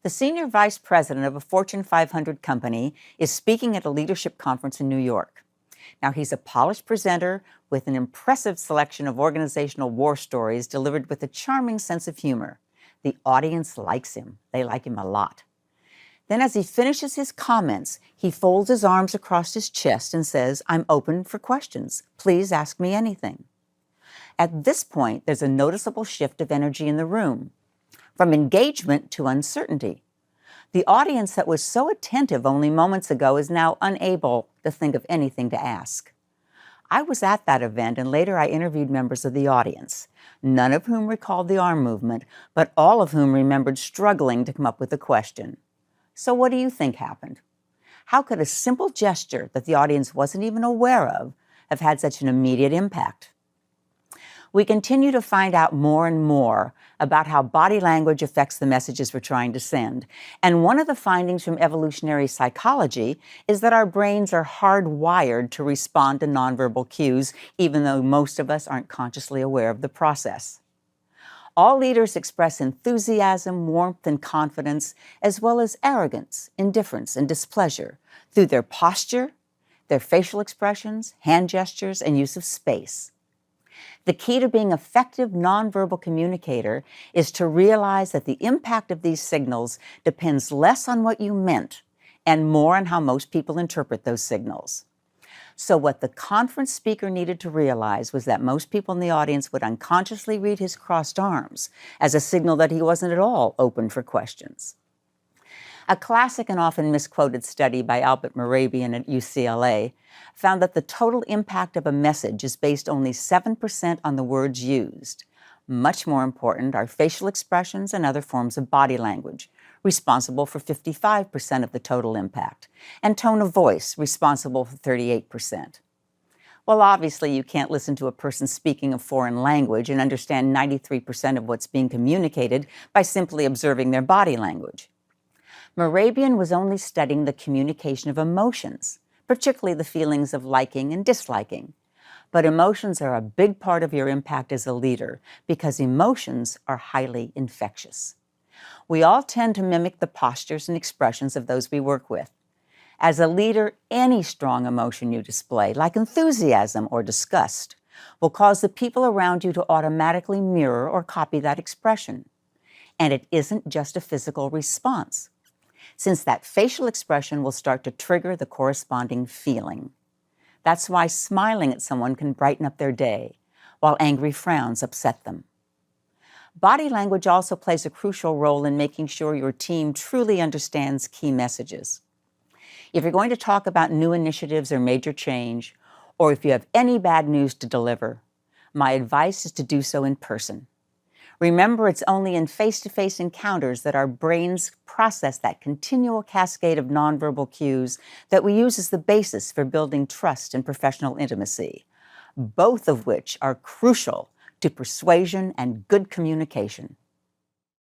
The senior vice president of a Fortune 500 company is speaking at a leadership conference in New York. Now, he's a polished presenter with an impressive selection of organizational war stories delivered with a charming sense of humor. The audience likes him. They like him a lot. Then, as he finishes his comments, he folds his arms across his chest and says, "I'm open for questions. Please ask me anything." At this point, there's a noticeable shift of energy in the room, from engagement to uncertainty. The audience that was so attentive only moments ago is now unable to think of anything to ask. I was at that event, and later I interviewed members of the audience, none of whom recalled the arm movement, but all of whom remembered struggling to come up with a question. So what do you think happened? How could a simple gesture that the audience wasn't even aware of have had such an immediate impact? We continue to find out more and more about how body language affects the messages we're trying to send. And one of the findings from evolutionary psychology is that our brains are hardwired to respond to nonverbal cues, even though most of us aren't consciously aware of the process. All leaders express enthusiasm, warmth, and confidence, as well as arrogance, indifference, and displeasure through their posture, their facial expressions, hand gestures, and use of space. The key to being an effective nonverbal communicator is to realize that the impact of these signals depends less on what you meant and more on how most people interpret those signals. So what the conference speaker needed to realize was that most people in the audience would unconsciously read his crossed arms as a signal that he wasn't at all open for questions. A classic and often misquoted study by Albert Mehrabian at UCLA found that the total impact of a message is based only 7% on the words used. Much more important are facial expressions and other forms of body language, responsible for 55% of the total impact, and tone of voice, responsible for 38%. Well, obviously, you can't listen to a person speaking a foreign language and understand 93% of what's being communicated by simply observing their body language. Mehrabian was only studying the communication of emotions, particularly the feelings of liking and disliking. But emotions are a big part of your impact as a leader because emotions are highly infectious. We all tend to mimic the postures and expressions of those we work with. As a leader, any strong emotion you display, like enthusiasm or disgust, will cause the people around you to automatically mirror or copy that expression. And it isn't just a physical response, since that facial expression will start to trigger the corresponding feeling. That's why smiling at someone can brighten up their day, while angry frowns upset them. Body language also plays a crucial role in making sure your team truly understands key messages. If you're going to talk about new initiatives or major change, or if you have any bad news to deliver, my advice is to do so in person. Remember, it's only in face-to-face encounters that our brains process that continual cascade of nonverbal cues that we use as the basis for building trust and professional intimacy, both of which are crucial to persuasion and good communication.